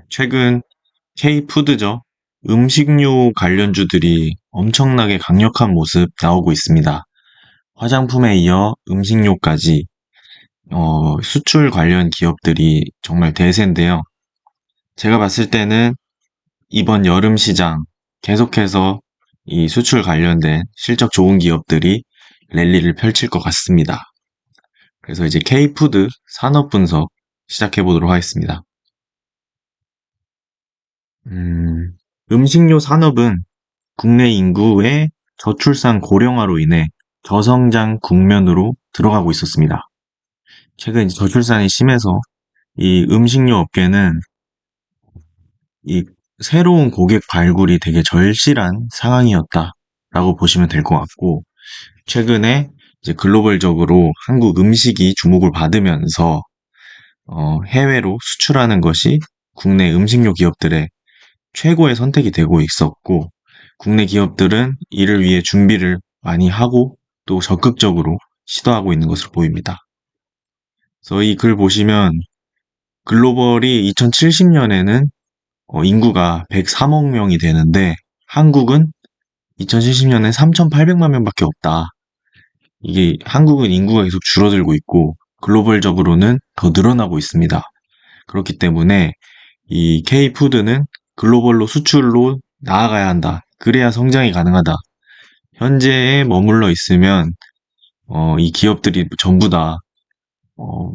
최근 K푸드죠. 음식료 관련주들이 엄청나게 강력한 모습 나오고 있습니다. 화장품에 이어 음식료까지 수출 관련 기업들이 정말 대세인데요. 제가 봤을 때는 이번 여름 시장 계속해서 이 수출 관련된 실적 좋은 기업들이 랠리를 펼칠 것 같습니다. 그래서 이제 K푸드 산업 분석 시작해 보도록 하겠습니다. 음식료 산업은 국내 인구의 저출산 고령화로 인해 저성장 국면으로 들어가고 있었습니다. 최근 저출산이 심해서 이 음식료 업계는 이 새로운 고객 발굴이 되게 절실한 상황이었다라고 보시면 될 것 같고, 최근에 이제 글로벌적으로 한국 음식이 주목을 받으면서 해외로 수출하는 것이 국내 음식료 기업들의 최고의 선택이 되고 있었고, 국내 기업들은 이를 위해 준비를 많이 하고 또 적극적으로 시도하고 있는 것으로 보입니다. 그래서 이 글 보시면 글로벌이 2070년에는 인구가 103억 명이 되는데 한국은 2070년에 3,800만 명밖에 없다. 이게 한국은 인구가 계속 줄어들고 있고 글로벌적으로는 더 늘어나고 있습니다. 그렇기 때문에 이 K푸드는 글로벌로 수출로 나아가야 한다. 그래야 성장이 가능하다. 현재에 머물러 있으면 이 기업들이 전부 다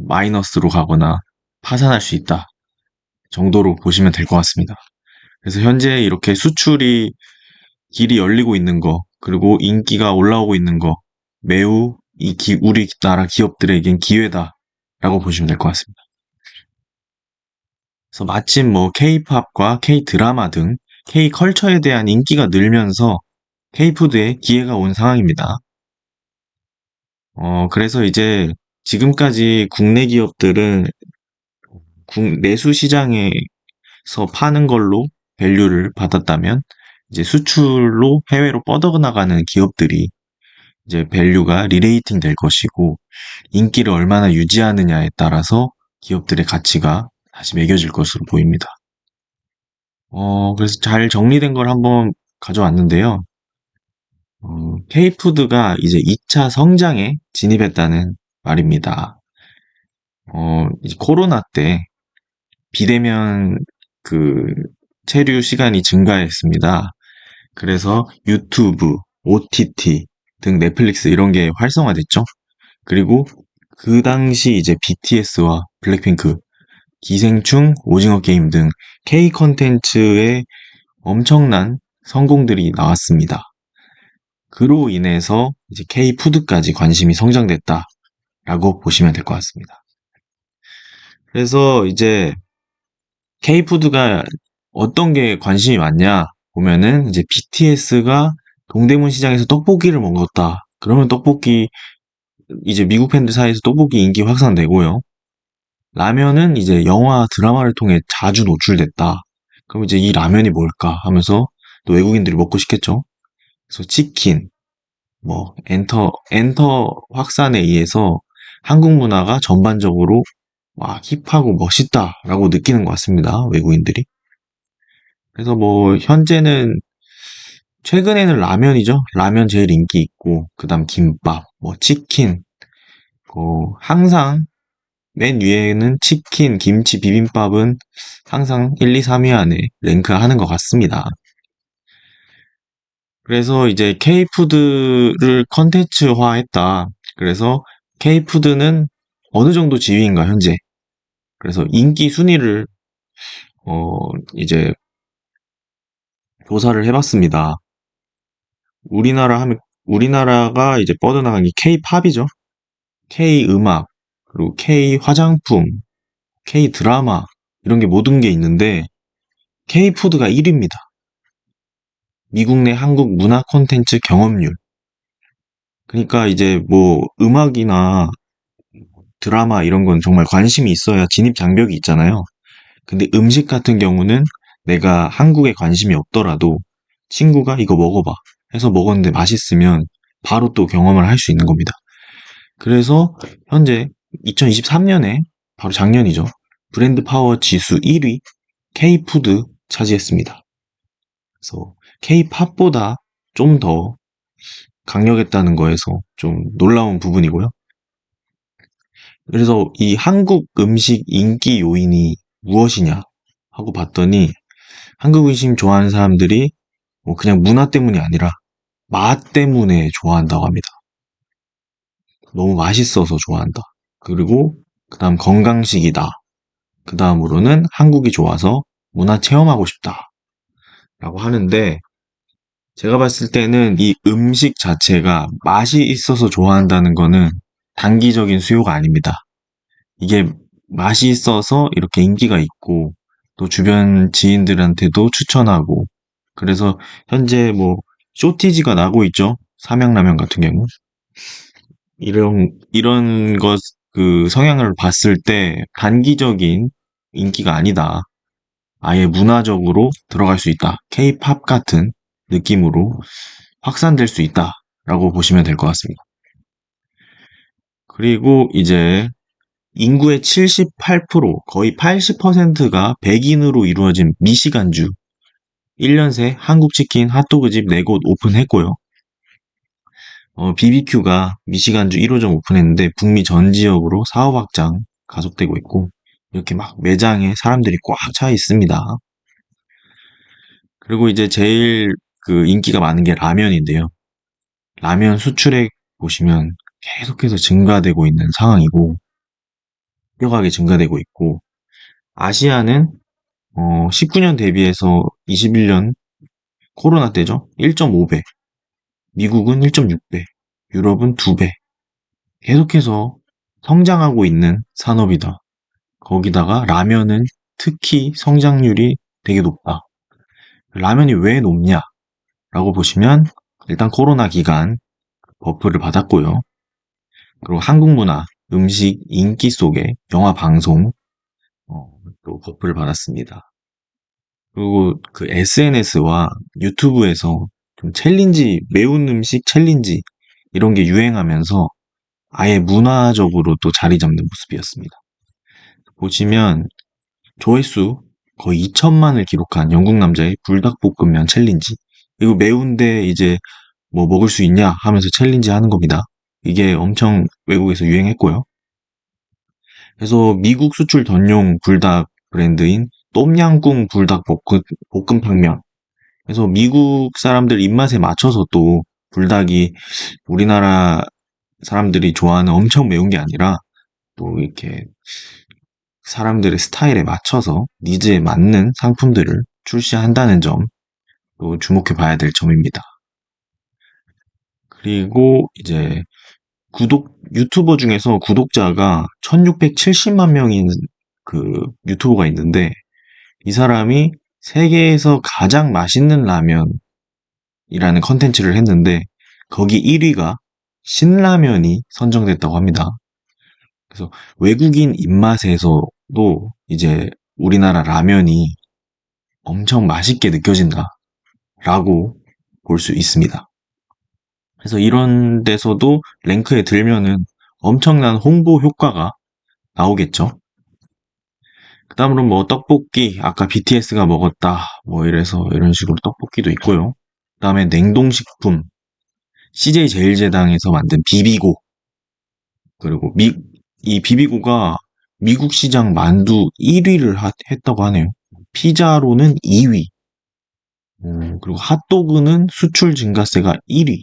마이너스로 가거나 파산할 수 있다 정도로 보시면 될 것 같습니다. 그래서 현재 이렇게 수출이 길이 열리고 있는 거, 그리고 인기가 올라오고 있는 거, 매우 우리나라 기업들에겐 기회다라고 보시면 될 것 같습니다. 그래서 마침 뭐 K-팝과 K-드라마 등 K-컬처에 대한 인기가 늘면서 K-푸드에 기회가 온 상황입니다. 그래서 이제 지금까지 국내 기업들은 내수 시장에서 파는 걸로 밸류를 받았다면 이제 수출로 해외로 뻗어나가는 기업들이 이제 밸류가 리레이팅 될 것이고 인기를 얼마나 유지하느냐에 따라서 기업들의 가치가 다시 매겨질 것으로 보입니다. 그래서 잘 정리된 걸 한번 가져왔는데요. K푸드가 이제 2차 성장에 진입했다는 말입니다. 이제 코로나 때 비대면 그 체류 시간이 증가했습니다. 그래서 유튜브, OTT 등 넷플릭스 이런 게 활성화됐죠. 그리고 그 당시 이제 BTS와 블랙핑크, 기생충, 오징어 게임 등 K 컨텐츠의 엄청난 성공들이 나왔습니다. 그로 인해서 이제 K 푸드까지 관심이 성장됐다라고 보시면 될 것 같습니다. 그래서 이제 K 푸드가 어떤 게 관심이 많냐 보면은 이제 BTS가 동대문 시장에서 떡볶이를 먹었다. 그러면 떡볶이 이제 미국 팬들 사이에서 떡볶이 인기 확산되고요. 라면은 이제 영화, 드라마를 통해 자주 노출됐다. 그럼 이제 이 라면이 뭘까 하면서 또 외국인들이 먹고 싶겠죠. 그래서 치킨, 뭐 엔터 확산에 의해서 한국 문화가 전반적으로 와, 힙하고 멋있다라고 느끼는 것 같습니다. 외국인들이. 그래서 뭐 현재는 최근에는 라면이죠. 라면 제일 인기 있고 그다음 김밥, 뭐 치킨, 항상 맨 위에는 치킨, 김치, 비빔밥은 항상 1, 2, 3위 안에 랭크하는 것 같습니다. 그래서 이제 K푸드를 컨텐츠화했다. 그래서 K푸드는 어느 정도 지위인가 현재. 그래서 인기 순위를 이제 조사를 해봤습니다. 우리나라가 이제 뻗어나간 게 K-팝이죠. K-음악, 그리고 K-화장품, K-드라마 이런 게 모든 게 있는데 K-푸드가 1위입니다. 미국 내 한국 문화 콘텐츠 경험률. 그러니까 이제 뭐 음악이나 드라마 이런 건 정말 관심이 있어야 진입 장벽이 있잖아요. 근데 음식 같은 경우는 내가 한국에 관심이 없더라도 친구가 이거 먹어봐 해서 먹었는데 맛있으면 바로 또 경험을 할 수 있는 겁니다. 그래서 현재 2023년에 바로 작년이죠. 브랜드 파워 지수 1위 K푸드 차지했습니다. 그래서 K팝보다 좀 더 강력했다는 거에서 좀 놀라운 부분이고요. 그래서 이 한국 음식 인기 요인이 무엇이냐 하고 봤더니 한국 음식 좋아하는 사람들이 뭐 그냥 문화 때문이 아니라 맛 때문에 좋아한다고 합니다. 너무 맛있어서 좋아한다. 그리고 그다음 건강식이다. 그다음으로는 한국이 좋아서 문화 체험하고 싶다라고 하는데 제가 봤을 때는 이 음식 자체가 맛이 있어서 좋아한다는 거는 단기적인 수요가 아닙니다. 이게 맛이 있어서 이렇게 인기가 있고 또 주변 지인들한테도 추천하고 그래서 현재 뭐 쇼티지가 나고 있죠. 삼양라면 같은 경우. 이런 것, 그 성향을 봤을 때 단기적인 인기가 아니다. 아예 문화적으로 들어갈 수 있다. K-팝 같은 느낌으로 확산될 수 있다라고 보시면 될 것 같습니다. 그리고 이제 인구의 78%, 거의 80%가 백인으로 이루어진 미시간주 1년 새 한국치킨 핫도그집 4곳 오픈했고요. BBQ가 미시간주 1호점 오픈했는데 북미 전 지역으로 사업 확장 가속되고 있고 이렇게 막 매장에 사람들이 꽉 차 있습니다. 그리고 이제 제일 그 인기가 많은 게 라면인데요. 라면 수출액 보시면 계속해서 증가되고 있는 상황이고 뼈가게 증가되고 있고 아시아는 19년 대비해서 21년 코로나 때죠. 1.5배, 미국은 1.6배, 유럽은 2배. 계속해서 성장하고 있는 산업이다. 거기다가 라면은 특히 성장률이 되게 높다. 라면이 왜 높냐? 라고 보시면 일단 코로나 기간 버프를 받았고요. 그리고 한국 문화, 음식 인기 속에 영화 방송 또 버프를 받았습니다. 그리고 그 SNS와 유튜브에서 좀 챌린지, 매운 음식 챌린지 이런 게 유행하면서 아예 문화적으로 또 자리 잡는 모습이었습니다. 보시면 조회수 거의 2천만을 기록한 영국 남자의 불닭볶음면 챌린지. 이거 매운데 이제 뭐 먹을 수 있냐 하면서 챌린지 하는 겁니다. 이게 엄청 외국에서 유행했고요. 그래서 미국 수출 전용 불닭 브랜드인 똠양꿍 불닭 볶음탕면. 그래서 미국 사람들 입맛에 맞춰서 또 불닭이 우리나라 사람들이 좋아하는 엄청 매운 게 아니라 또 이렇게 사람들의 스타일에 맞춰서 니즈에 맞는 상품들을 출시한다는 점 또 주목해 봐야 될 점입니다. 그리고 이제 유튜버 중에서 구독자가 1670만 명인 그 유튜버가 있는데 이 사람이 세계에서 가장 맛있는 라면이라는 컨텐츠를 했는데 거기 1위가 신라면이 선정됐다고 합니다. 그래서 외국인 입맛에서도 이제 우리나라 라면이 엄청 맛있게 느껴진다라고 볼 수 있습니다. 그래서 이런 데서도 랭크에 들면은 엄청난 홍보 효과가 나오겠죠. 그 다음으로 뭐 떡볶이, 아까 BTS가 먹었다, 뭐 이래서 이런 식으로 떡볶이도 있고요. 그 다음에 냉동식품, CJ 제일제당에서 만든 비비고, 그리고 이 비비고가 미국 시장 만두 1위를 했다고 하네요. 피자로는 2위, 그리고 핫도그는 수출 증가세가 1위.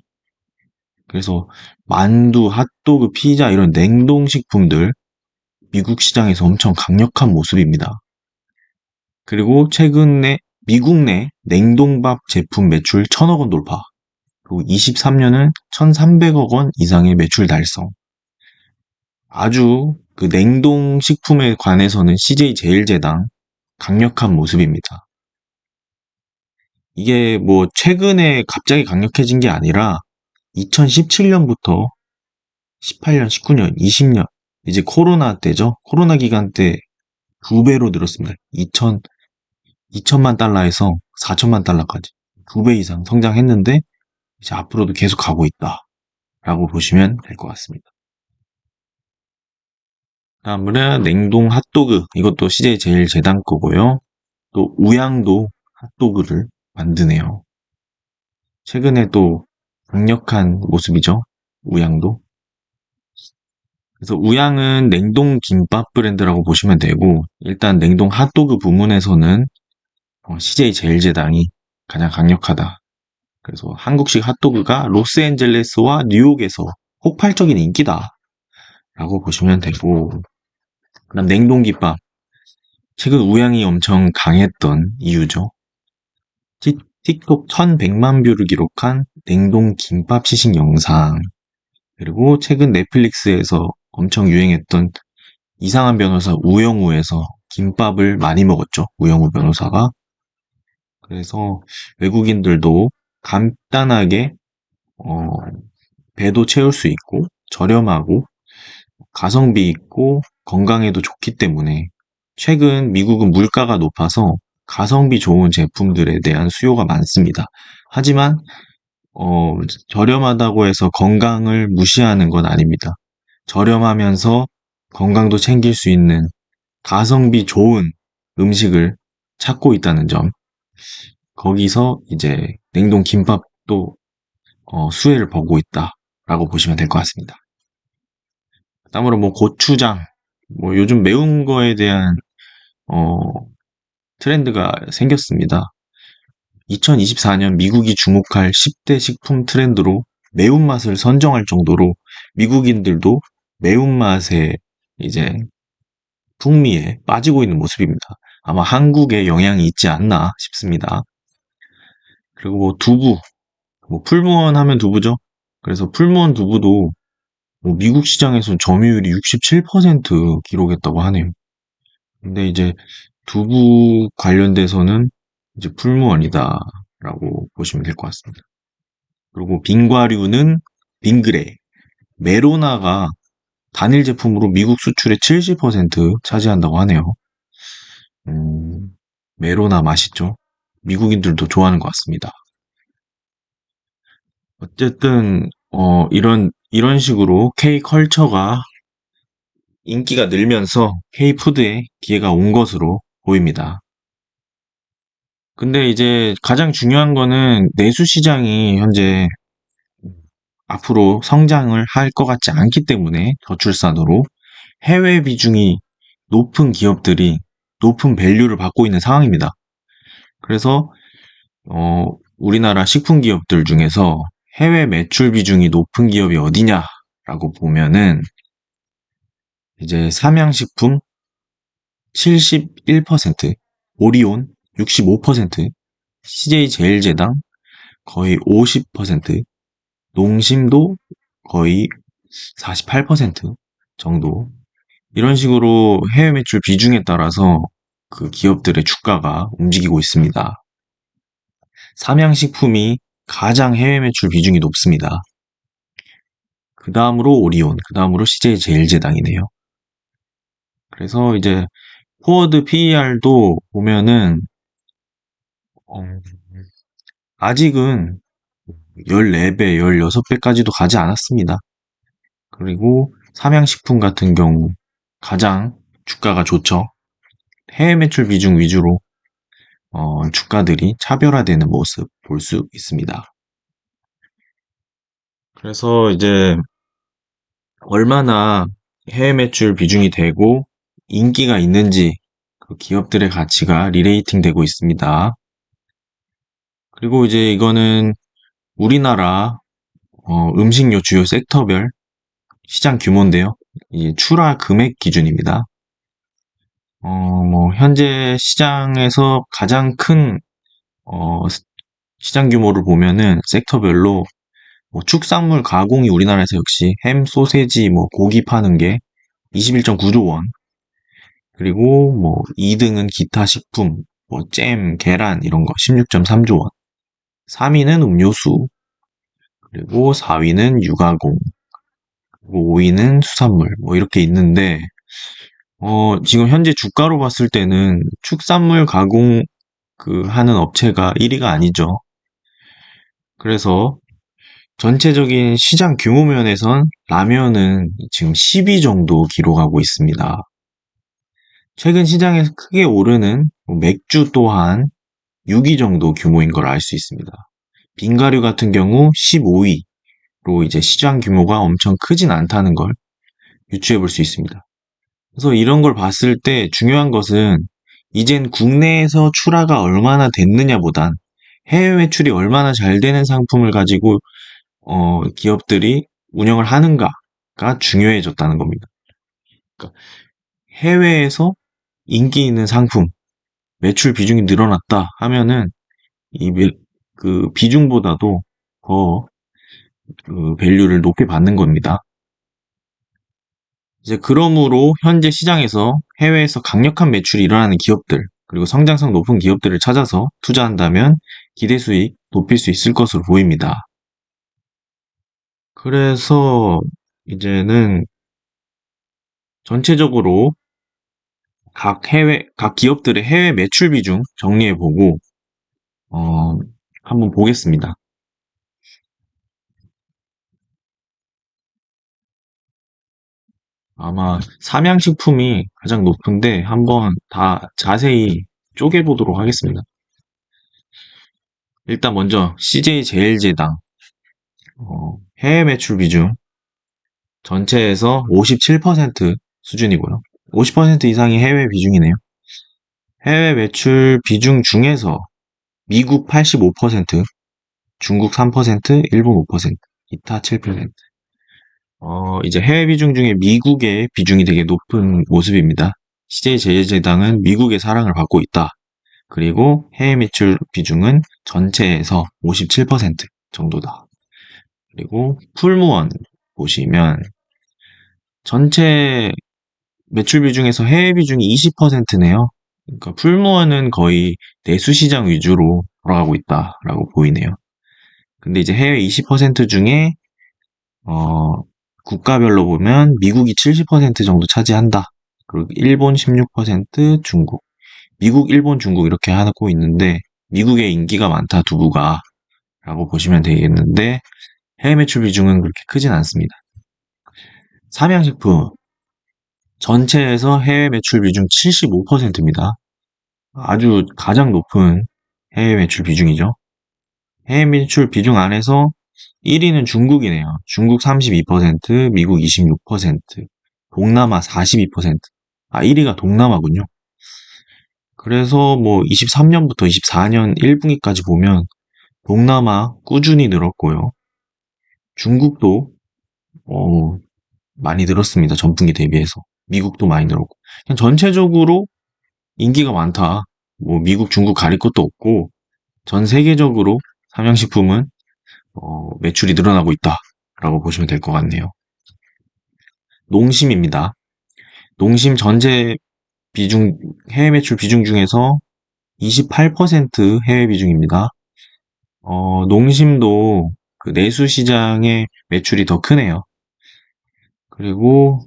그래서 만두, 핫도그, 피자 이런 냉동식품들 미국 시장에서 엄청 강력한 모습입니다. 그리고 최근에 미국 내 냉동밥 제품 매출 1000억 원 돌파. 그리고 23년은 1300억 원 이상의 매출 달성. 아주 그 냉동식품에 관해서는 CJ 제일제당 강력한 모습입니다. 이게 뭐 최근에 갑자기 강력해진 게 아니라 2017년부터 18년, 19년, 20년 이제 코로나 때죠. 코로나 기간 때 2배로 늘었습니다. 2천만 달러에서 4천만 달러까지 2배 이상 성장했는데 이제 앞으로도 계속 가고 있다라고 보시면 될 것 같습니다. 다음은 냉동 핫도그 이것도 CJ 제일 재단 거고요. 또 우양도 핫도그를 만드네요. 최근에 또 강력한 모습이죠. 우양도. 그래서 우양은 냉동 김밥 브랜드라고 보시면 되고, 일단 냉동 핫도그 부문에서는 CJ 제일제당이 가장 강력하다. 그래서 한국식 핫도그가 로스앤젤레스와 뉴욕에서 폭발적인 인기다. 라고 보시면 되고, 그다음 냉동김밥. 최근 우양이 엄청 강했던 이유죠. 틱톡 1100만 뷰를 기록한 냉동김밥 시식 영상. 그리고 최근 넷플릭스에서 엄청 유행했던 이상한 변호사 우영우에서 김밥을 많이 먹었죠. 우영우 변호사가. 그래서 외국인들도 간단하게 어, 배도 채울 수 있고 저렴하고 가성비 있고 건강에도 좋기 때문에 최근 미국은 물가가 높아서 가성비 좋은 제품들에 대한 수요가 많습니다. 하지만 어, 저렴하다고 해서 건강을 무시하는 건 아닙니다. 저렴하면서 건강도 챙길 수 있는 가성비 좋은 음식을 찾고 있다는 점. 거기서 이제 냉동 김밥도 수혜를 보고 있다라고 보시면 될 것 같습니다. 다음으로 뭐 고추장, 뭐 요즘 매운 거에 대한 어, 트렌드가 생겼습니다. 2024년 미국이 주목할 10대 식품 트렌드로 매운맛을 선정할 정도로 미국인들도 매운맛에 이제 풍미에 빠지고 있는 모습입니다. 아마 한국에 영향이 있지 않나 싶습니다. 그리고 뭐 두부, 뭐 풀무원 하면 두부죠. 그래서 풀무원 두부도 뭐 미국 시장에서 점유율이 67% 기록했다고 하네요. 근데 이제 두부 관련돼서는 이제 풀무원이다라고 보시면 될 것 같습니다. 그리고 빙과류는 빙그레, 메로나가 단일 제품으로 미국 수출의 70% 차지한다고 하네요. 음, 메로나 맛있죠? 미국인들도 좋아하는 것 같습니다. 어쨌든 이런 식으로 K컬처가 인기가 늘면서 K푸드에 기회가 온 것으로 보입니다. 근데 이제 가장 중요한 거는 내수 시장이 현재 앞으로 성장을 할 것 같지 않기 때문에 저출산으로 해외 비중이 높은 기업들이 높은 밸류를 받고 있는 상황입니다. 그래서 어, 우리나라 식품 기업들 중에서 해외 매출 비중이 높은 기업이 어디냐라고 보면은 이제 삼양식품 71%, 오리온 65%, CJ 제일제당 거의 50%, 농심도 거의 48% 정도. 이런 식으로 해외 매출 비중에 따라서 그 기업들의 주가가 움직이고 있습니다. 삼양식품이 가장 해외 매출 비중이 높습니다. 그 다음으로 오리온, 그 다음으로 CJ 제일제당이네요. 그래서 이제 포워드 PER도 보면은 어, 아직은 14배, 16배까지도 가지 않았습니다. 그리고 삼양식품 같은 경우 가장 주가가 좋죠. 해외 매출 비중 위주로 주가들이 차별화되는 모습 볼 수 있습니다. 그래서 이제 얼마나 해외 매출 비중이 되고 인기가 있는지 그 기업들의 가치가 리레이팅 되고 있습니다. 그리고 이제 이거는 우리나라 음식료 주요 섹터별 시장 규모인데요. 이 출하 금액 기준입니다. 뭐 현재 시장에서 가장 큰 시장 규모를 보면은 섹터별로 뭐 축산물 가공이 우리나라에서 역시 햄, 소세지, 뭐 고기 파는 게 21.9조 원. 그리고 뭐 2등은 기타 식품, 뭐 잼, 계란 이런 거 16.3조 원. 3위는 음료수, 그리고 4위는 유가공, 그리고 5위는 수산물, 뭐 이렇게 있는데 지금 현재 주가로 봤을 때는 축산물 가공 하는 업체가 1위가 아니죠. 그래서 전체적인 시장 규모 면에선 라면은 지금 10위 정도 기록하고 있습니다. 최근 시장에서 크게 오르는 맥주 또한 6위 정도 규모인 걸 알 수 있습니다. 빙가류 같은 경우 15위로 이제 시장 규모가 엄청 크진 않다는 걸 유추해 볼 수 있습니다. 그래서 이런 걸 봤을 때 중요한 것은 이젠 국내에서 출하가 얼마나 됐느냐보단 해외 매출이 얼마나 잘 되는 상품을 가지고 기업들이 운영을 하는가가 중요해졌다는 겁니다. 그러니까 해외에서 인기 있는 상품, 매출 비중이 늘어났다 하면은 그 비중보다도 더 그 밸류를 높이 받는 겁니다. 이제 그러므로 현재 시장에서 해외에서 강력한 매출이 일어나는 기업들, 그리고 성장성 높은 기업들을 찾아서 투자한다면 기대 수익 높일 수 있을 것으로 보입니다. 그래서 이제는 전체적으로 각 기업들의 해외 매출 비중 정리해보고, 어, 한번 보겠습니다. 아마 삼양식품이 가장 높은데 한번 다 자세히 쪼개보도록 하겠습니다. 일단 먼저 CJ제일제당 해외 매출 비중 전체에서 57% 수준이고요. 50% 이상이 해외 비중이네요. 해외 매출 비중 중에서 미국 85%, 중국 3%, 일본 5%, 기타 7%. 이제 해외 비중 중에 미국의 비중이 되게 높은 모습입니다. CJ제일제당은 미국의 사랑을 받고 있다. 그리고 해외 매출 비중은 전체에서 57% 정도다. 그리고 풀무원 보시면 전체 매출 비중에서 해외 비중이 20%네요. 그러니까 풀무원은 거의 내수 시장 위주로 돌아가고 있다라고 보이네요. 근데 이제 해외 20% 중에 어, 국가별로 보면 미국이 70% 정도 차지한다. 그리고 일본 16%, 중국. 미국, 일본, 중국 이렇게 하고 있는데 미국의 인기가 많다 두부가 라고 보시면 되겠는데 해외 매출 비중은 그렇게 크진 않습니다. 삼양식품 전체에서 해외 매출 비중 75%입니다. 아주 가장 높은 해외 매출 비중이죠. 해외 매출 비중 안에서 1위는 중국이네요. 중국 32%, 미국 26%, 동남아 42%. 1위가 동남아군요. 그래서 뭐 23년부터 24년 1분기까지 보면 동남아 꾸준히 늘었고요. 중국도 어, 많이 늘었습니다. 전분기 대비해서. 미국도 많이 늘었고. 그냥 전체적으로 인기가 많다. 뭐 미국, 중국 가릴 것도 없고 전 세계적으로 삼양식품은 매출이 늘어나고 있다라고 보시면 될 것 같네요. 농심입니다. 농심 전체 비중 해외 매출 비중 중에서 28% 해외 비중입니다. 농심도 그 내수 시장의 매출이 더 크네요. 그리고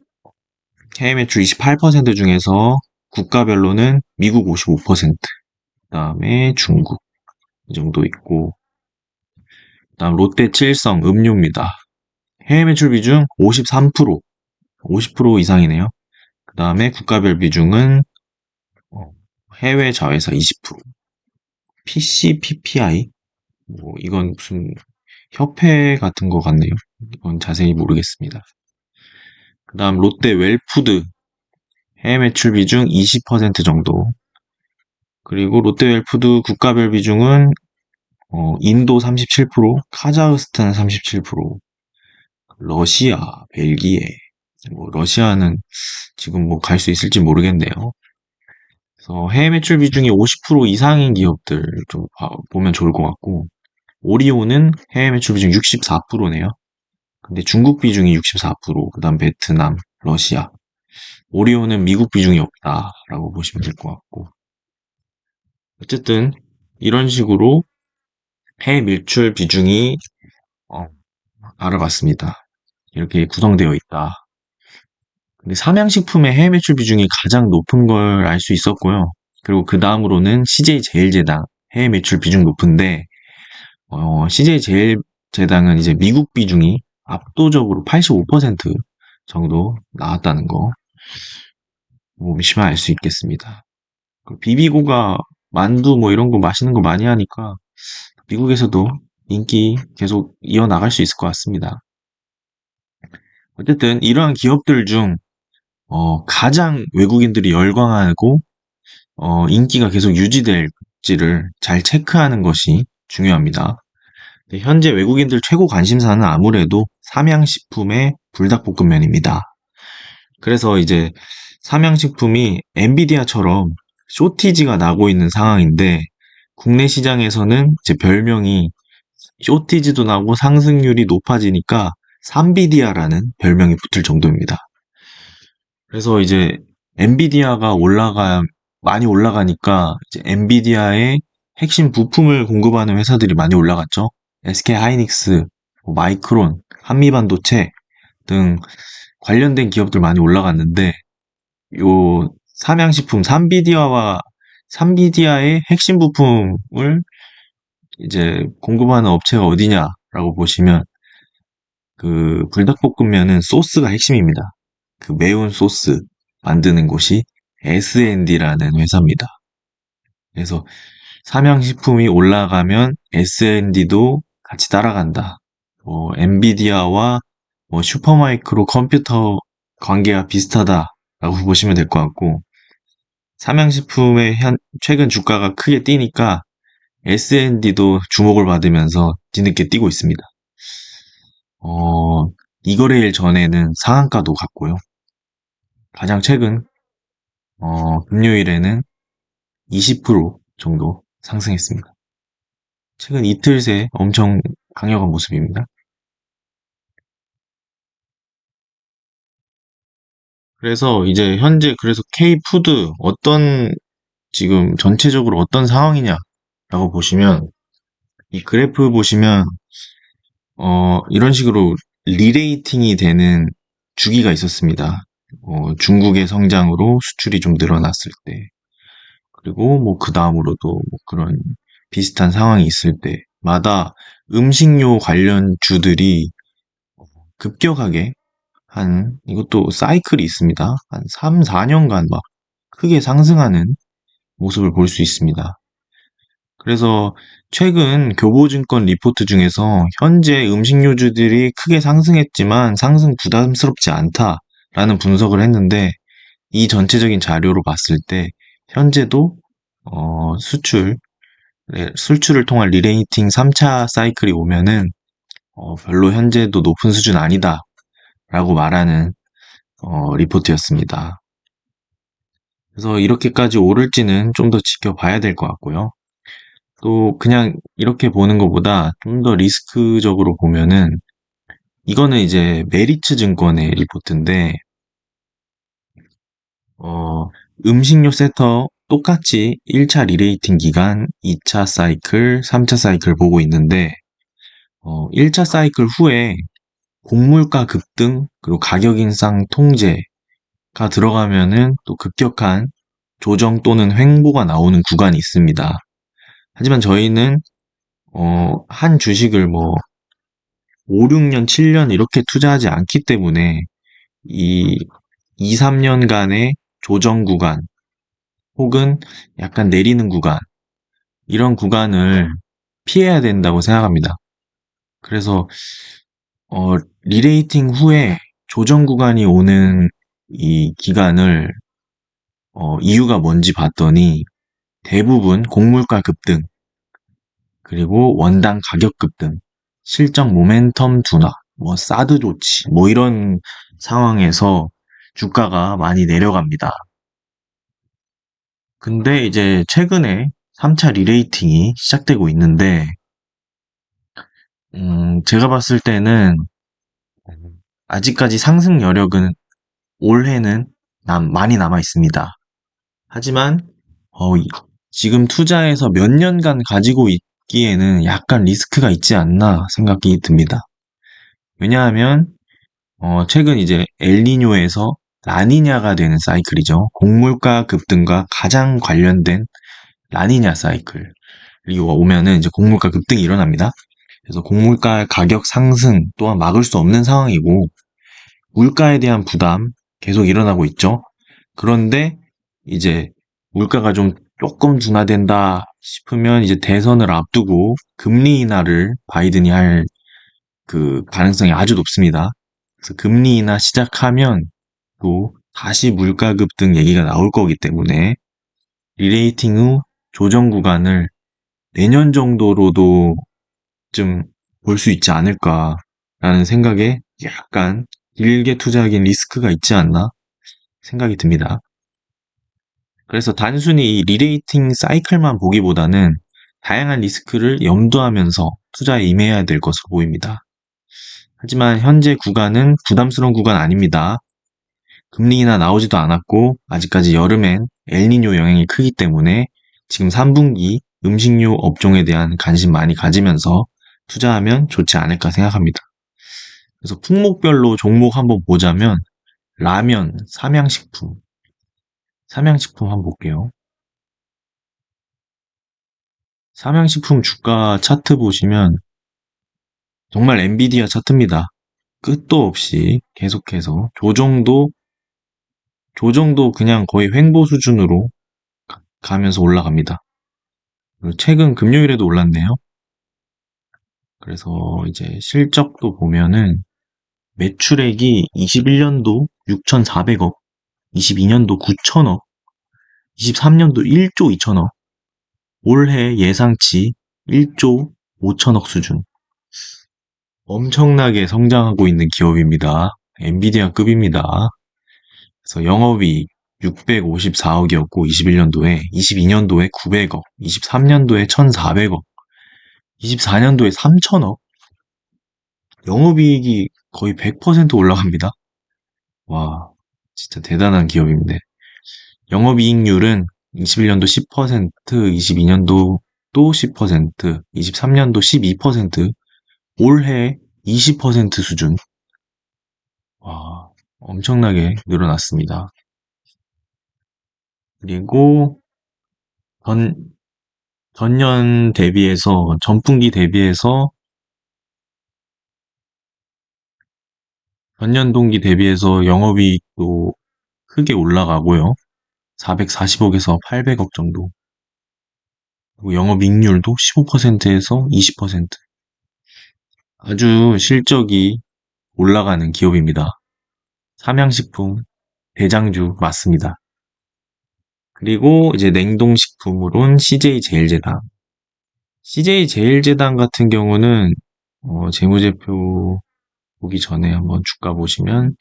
해외 매출 28% 중에서 국가별로는 미국 55%, 그다음에 중국 이 정도 있고, 그다음 롯데 칠성 음료입니다. 해외 매출 비중 53%, 50% 이상이네요. 그다음에 국가별 비중은 해외 자회사 20%, PCPPI 뭐 이건 무슨 협회 같은 거 같네요. 이건 자세히 모르겠습니다. 그다음 롯데 웰푸드 해외 매출 비중 20% 정도. 그리고 롯데 웰푸드 국가별 비중은 인도 37%, 카자흐스탄 37%, 러시아, 벨기에, 뭐 러시아는 지금 뭐 갈 수 있을지 모르겠네요. 그래서 해외 매출 비중이 50% 이상인 기업들 좀 보면 좋을 것 같고, 오리온은 해외 매출 비중 64%네요. 근데 중국 비중이 64%, 그다음 베트남, 러시아. 오리온은 미국 비중이 없다라고 보시면 될 것 같고. 어쨌든 이런 식으로 해외 매출 비중이 어, 알아봤습니다. 이렇게 구성되어 있다. 근데 삼양식품의 해외 매출 비중이 가장 높은 걸 알 수 있었고요. 그리고 그 다음으로는 CJ제일제당 해외 매출 비중 높은데 CJ제일제당은 이제 미국 비중이 압도적으로 85% 정도 나왔다는 거. 보시면 알 수 있겠습니다. 비비고가 만두 뭐 이런 거 맛있는 거 많이 하니까 미국에서도 인기 계속 이어나갈 수 있을 것 같습니다. 어쨌든 이러한 기업들 중 가장 외국인들이 열광하고 인기가 계속 유지될지를 잘 체크하는 것이 중요합니다. 네, 현재 외국인들 최고 관심사는 아무래도 삼양식품의 불닭볶음면입니다. 그래서 이제 삼양식품이 엔비디아처럼 쇼티지가 나고 있는 상황인데 국내 시장에서는 이제 별명이 쇼티지도 나고 상승률이 높아지니까 삼비디아라는 별명이 붙을 정도입니다. 그래서 이제 엔비디아가 많이 올라가니까 이제 엔비디아의 핵심 부품을 공급하는 회사들이 많이 올라갔죠. SK 하이닉스, 마이크론, 한미반도체 등 관련된 기업들 많이 올라갔는데 요 삼양식품 삼비디아의 핵심 부품을 이제 공급하는 업체가 어디냐라고 보시면 그 불닭볶음면은 소스가 핵심입니다. 그 매운 소스 만드는 곳이 S&D라는 회사입니다. 그래서 삼양식품이 올라가면 S&D도 같이 따라간다. 엔비디아와 슈퍼마이크로 컴퓨터 관계가 비슷하다라고 보시면 될 것 같고, 삼양식품의 최근 주가가 크게 뛰니까 S&D도 주목을 받으면서 뒤늦게 뛰고 있습니다. 이거래일 전에는 상한가도 갔고요. 가장 최근 금요일에는 20% 정도 상승했습니다. 최근 이틀 새 엄청 강력한 모습입니다. 그래서 이제 현재 그래서 K푸드 지금 전체적으로 어떤 상황이냐라고 보시면 이 그래프 보시면 이런 식으로 리레이팅이 되는 주기가 있었습니다. 중국의 성장으로 수출이 좀 늘어났을 때, 그리고 뭐 그 다음으로도 뭐 그런 비슷한 상황이 있을 때마다 음식료 관련 주들이 급격하게 이것도 사이클이 있습니다. 한 3, 4년간 막 크게 상승하는 모습을 볼 수 있습니다. 그래서 최근 교보증권 리포트 중에서 현재 음식료주들이 크게 상승했지만 상승 부담스럽지 않다라는 분석을 했는데 이 전체적인 자료로 봤을 때 현재도 수출을 통한 리레이팅 3차 사이클이 오면은 별로 현재도 높은 수준 아니다라고 말하는 리포트였습니다. 그래서 이렇게까지 오를지는 좀 더 지켜봐야 될 것 같고요. 또 그냥 이렇게 보는 것보다 좀 더 리스크적으로 보면은 이거는 이제 메리츠 증권의 리포트인데 음식료 섹터 똑같이 1차 리레이팅 기간, 2차 사이클, 3차 사이클 보고 있는데 1차 사이클 후에 곡물가 급등 그리고 가격 인상 통제가 들어가면은 또 급격한 조정 또는 횡보가 나오는 구간이 있습니다. 하지만 저희는 한 주식을 뭐 5, 6년, 7년 이렇게 투자하지 않기 때문에 이 2, 3년간의 조정 구간 혹은 약간 내리는 구간 이런 구간을 피해야 된다고 생각합니다. 그래서 리레이팅 후에 조정 구간이 오는 이 기간을 이유가 뭔지 봤더니 대부분 곡물가 급등 그리고 원당 가격 급등 실적 모멘텀 둔화 뭐 사드 조치 뭐 이런 상황에서 주가가 많이 내려갑니다. 근데 이제 최근에 3차 리레이팅이 시작되고 있는데 제가 봤을 때는 아직까지 상승 여력은 올해는 많이 남아 있습니다. 하지만 지금 투자해서 몇 년간 가지고 있기에는 약간 리스크가 있지 않나 생각이 듭니다. 왜냐하면 최근 이제 엘니뇨에서 라니냐가 되는 사이클이죠. 곡물가 급등과 가장 관련된 라니냐 사이클. 그리고 오면은 이제 곡물가 급등이 일어납니다. 그래서 곡물가 가격 상승 또한 막을 수 없는 상황이고 물가에 대한 부담 계속 일어나고 있죠. 그런데 이제 물가가 좀 조금 둔화된다 싶으면 이제 대선을 앞두고 금리 인하를 바이든이 할 그 가능성이 아주 높습니다. 그래서 금리 인하 시작하면 또 다시 물가 급등 얘기가 나올 거기 때문에 리레이팅 후 조정 구간을 내년 정도로도 좀 볼 수 있지 않을까라는 생각에 약간 길게 투자하기엔 리스크가 있지 않나 생각이 듭니다. 그래서 단순히 이 리레이팅 사이클만 보기보다는 다양한 리스크를 염두하면서 투자에 임해야 될 것으로 보입니다. 하지만 현재 구간은 부담스러운 구간 아닙니다. 금리 인하 나오지도 않았고 아직까지 여름엔 엘니뇨 영향이 크기 때문에 지금 3분기 음식료 업종에 대한 관심 많이 가지면서 투자하면 좋지 않을까 생각합니다. 그래서 품목별로 종목 한번 보자면 라면, 삼양식품 한번 볼게요. 삼양식품 주가 차트 보시면 정말 엔비디아 차트입니다. 끝도 없이 계속해서 조정도 그냥 거의 횡보 수준으로 가면서 올라갑니다. 그리고 최근 금요일에도 올랐네요. 그래서 이제 실적도 보면은 매출액이 21년도 6,400억, 22년도 9천억, 23년도 1조 2천억, 올해 예상치 1조 5천억 수준. 엄청나게 성장하고 있는 기업입니다. 엔비디아급입니다. 그래서 영업이익 654억이었고 21년도에, 22년도에 900억, 23년도에 1,400억, 24년도에 3천억, 영업이익이 거의 100% 올라갑니다. 와, 진짜 대단한 기업입니다. 영업이익률은 21년도 10%, 22년도 또 10%, 23년도 12%, 올해 20% 수준. 와, 엄청나게 늘어났습니다. 그리고 전, 전분기 대비해서, 전년 동기 대비해서 영업이익도 크게 올라가고요. 440억에서 800억 정도. 그리고 영업이익률도 15%에서 20%. 아주 실적이 올라가는 기업입니다. 삼양식품 대장주 맞습니다. 그리고 이제 냉동식품으론 CJ제일제당. CJ제일제당 같은 경우는 재무제표 보기 전에 한번 주가 보시면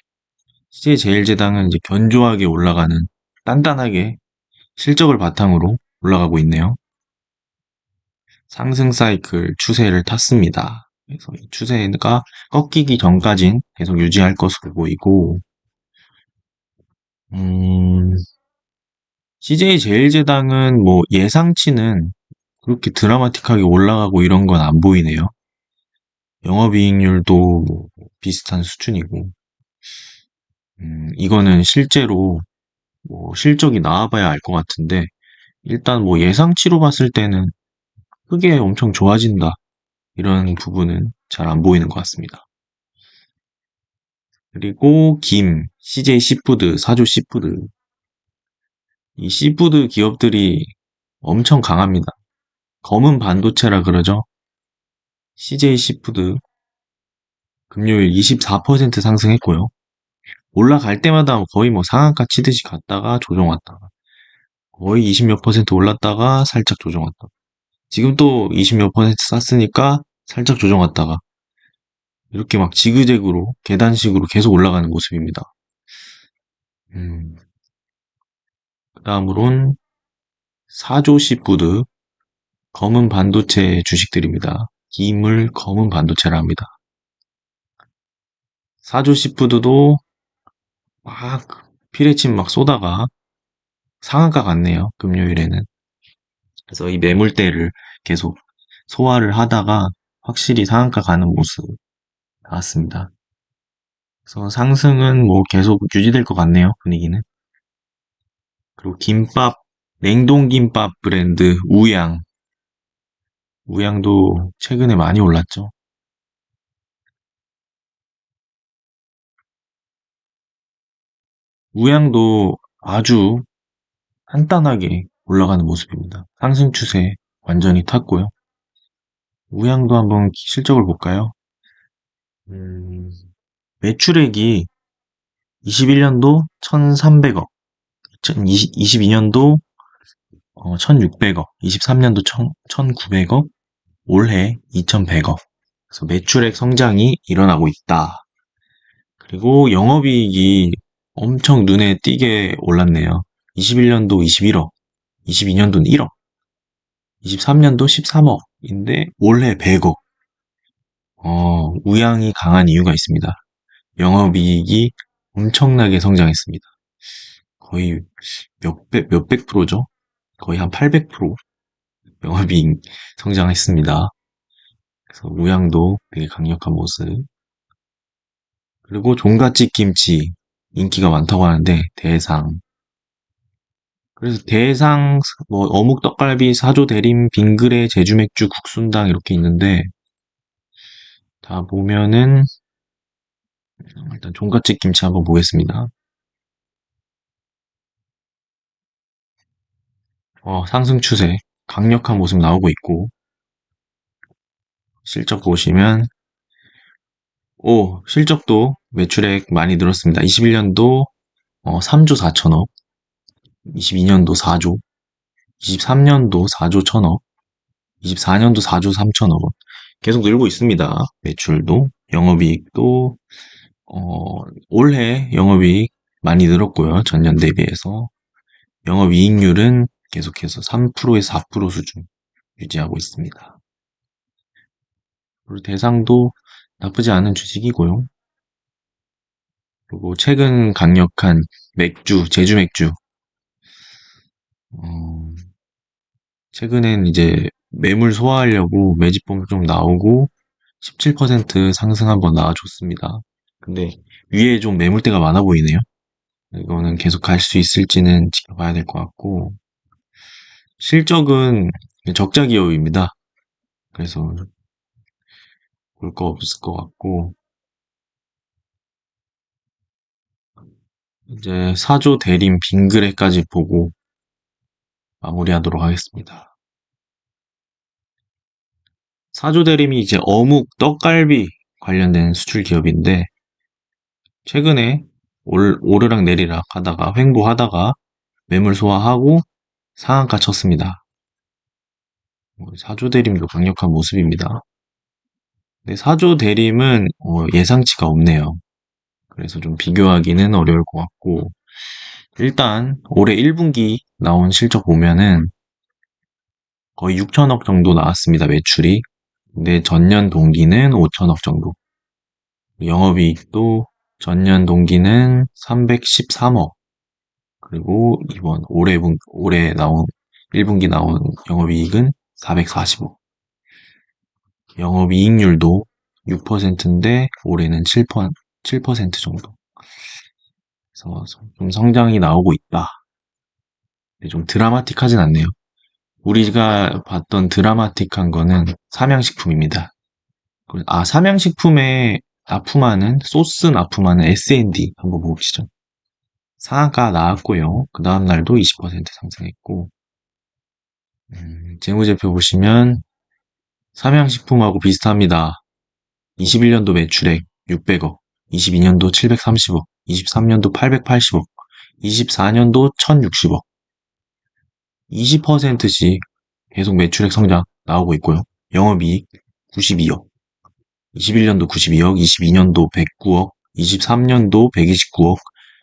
CJ제일제당은 이제 견조하게 올라가는 단단하게 실적을 바탕으로 올라가고 있네요. 상승 사이클 추세를 탔습니다. 그래서 이 추세가 꺾이기 전까진 계속 유지할 것으로 보이고, CJ제일제당은 뭐 예상치는 그렇게 드라마틱하게 올라가고 이런 건 안 보이네요. 영업이익률도 뭐 비슷한 수준이고, 이거는 실제로 뭐 실적이 나와봐야 알 것 같은데, 일단 뭐 예상치로 봤을 때는 크게 엄청 좋아진다. 이런 부분은 잘 안 보이는 것 같습니다. 그리고 CJ 시푸드, 사조 시푸드. 이 시푸드 기업들이 엄청 강합니다. 검은 반도체라 그러죠. CJ 시푸드 금요일 24% 상승했고요. 올라갈 때마다 거의 뭐 상한가 치듯이 갔다가 조정 왔다가 거의 20 몇 퍼센트 올랐다가 살짝 조정 왔다가 지금 또 20 몇 퍼센트 쌌으니까 살짝 조정 왔다가 이렇게 막 지그재그로 계단식으로 계속 올라가는 모습입니다. 그다음으론 사조 시푸드 검은 반도체 주식들입니다. 기물 검은 반도체라 합니다. 사조 시푸드도 막 피레침 막 쏘다가 상한가 갔네요. 금요일에는. 그래서 이 매물대를 계속 소화를 하다가 확실히 상한가 가는 모습 나왔습니다. 그래서 상승은 뭐 계속 유지될 것 같네요. 분위기는. 그리고 김밥, 냉동김밥 브랜드 우양. 우양도 최근에 많이 올랐죠. 우양도 아주 단단하게 올라가는 모습입니다. 상승 추세 완전히 탔고요. 우양도 한번 실적을 볼까요? 음, 매출액이 21년도 1,300억, 22년도 1,600억, 23년도 1,900억, 올해 2,100억. 그래서 매출액 성장이 일어나고 있다. 그리고 영업이익이 엄청 눈에 띄게 올랐네요. 21년도 21억, 22년도는 1억, 23년도 13억인데 올해 100억. 우양이 강한 이유가 있습니다. 영업이익이 엄청나게 성장했습니다. 거의 몇백 프로죠? 거의 한 800% 영업이익 성장했습니다. 그래서 우양도 되게 강력한 모습. 그리고 종갓집 김치 인기가 많다고 하는데 대상. 그래서 대상 뭐 어묵 떡갈비 사조 대림 빙그레 제주맥주 국순당 이렇게 있는데 다 보면은 일단 종갓집 김치 한번 보겠습니다. 상승 추세 강력한 모습 나오고 있고 실적 보시면 실적도 매출액 많이 늘었습니다. 21년도 3조 4천억, 22년도 4조, 23년도 4조 1천억, 24년도 4조 3천억 원. 계속 늘고 있습니다. 매출도, 영업이익도, 올해 영업이익 많이 늘었고요. 전년 대비해서. 영업이익률은 계속해서 3%에서 4% 수준 유지하고 있습니다. 그리고 대상도 나쁘지 않은 주식이고요. 그리고 최근 강력한 맥주, 제주 맥주. 어, 최근엔 이제 매물 소화하려고 매집봉 좀 나오고 17% 상승 한번 나와줬습니다. 근데 위에 좀 매물대가 많아 보이네요. 이거는 계속 갈 수 있을지는 지켜봐야 될 것 같고 실적은 적자 기업입니다. 그래서 볼 거 없을 것 같고 이제 사조 대림 빙그레까지 보고 마무리하도록 하겠습니다. 사조 대림이 이제 어묵, 떡갈비 관련된 수출 기업인데 최근에 오르락 내리락 하다가 횡보하다가 매물 소화하고 상한가 쳤습니다. 사조 대림도 강력한 모습입니다. 근데 사조 대림은 예상치가 없네요. 그래서 좀 비교하기는 어려울 것 같고 일단 올해 1분기 나온 실적 보면은 거의 6천억 정도 나왔습니다. 매출이. 근데 전년 동기는 5천억 정도. 영업이익도 전년 동기는 313억. 그리고 이번 올해 나온 1분기 나온 영업이익은 440억. 영업이익률도 6%인데 올해는 7% 정도. 그래서 좀 성장이 나오고 있다. 좀 드라마틱하진 않네요. 우리가 봤던 드라마틱한 거는 삼양식품입니다. 삼양식품에 납품하는, 소스 납품하는 S&D 한번 보시죠. 상한가 나왔고요. 그 다음날도 20% 상승했고, 재무제표 보시면 삼양식품하고 비슷합니다. 21년도 매출액 600억, 22년도 730억, 23년도 880억, 24년도 1060억, 20%씩 계속 매출액 성장 나오고 있고요. 영업이익 92억, 21년도 92억, 22년도 109억, 23년도 129억,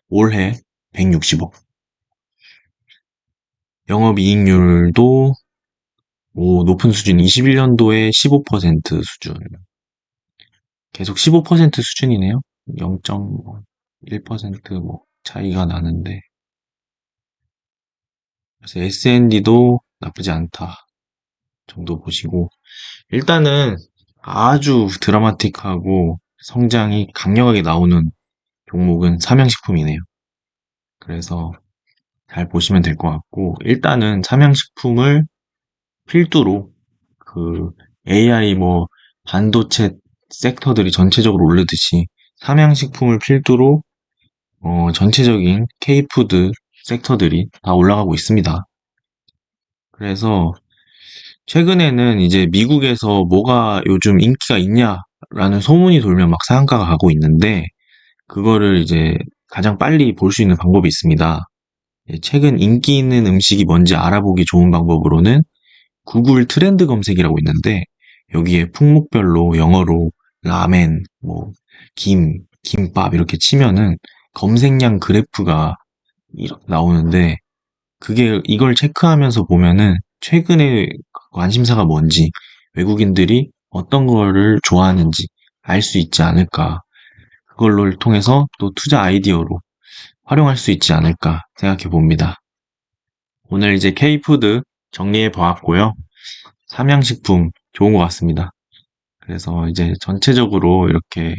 올해 160억. 영업이익률도 높은 수준, 21년도에 15% 수준. 계속 15% 수준이네요. 0.1% 뭐 차이가 나는데. 그래서 S&D도 나쁘지 않다 정도 보시고 일단은 아주 드라마틱하고 성장이 강력하게 나오는 종목은 삼양식품이네요. 그래서 잘 보시면 될 것 같고 일단은 삼양식품을 필두로 그 AI 뭐 반도체 섹터들이 전체적으로 오르듯이 삼양식품을 필두로 전체적인 K푸드 섹터들이 다 올라가고 있습니다. 그래서 최근에는 이제 미국에서 뭐가 요즘 인기가 있냐라는 소문이 돌면 막 상한가가 가고 있는데 그거를 이제 가장 빨리 볼 수 있는 방법이 있습니다. 최근 인기 있는 음식이 뭔지 알아보기 좋은 방법으로는 구글 트렌드 검색이라고 있는데 여기에 품목별로 영어로 라멘, 뭐 김밥 이렇게 치면은 검색량 그래프가 이렇게 나오는데 그게 이걸 체크하면서 보면은 최근에 관심사가 뭔지 외국인들이 어떤 거를 좋아하는지 알 수 있지 않을까. 그걸로 통해서 또 투자 아이디어로 활용할 수 있지 않을까 생각해 봅니다. 오늘 이제 K푸드 정리해 보았고요. 삼양식품 좋은 것 같습니다. 그래서 이제 전체적으로 이렇게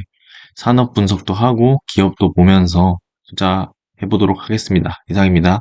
산업 분석도 하고 기업도 보면서 투자해 보도록 하겠습니다. 이상입니다.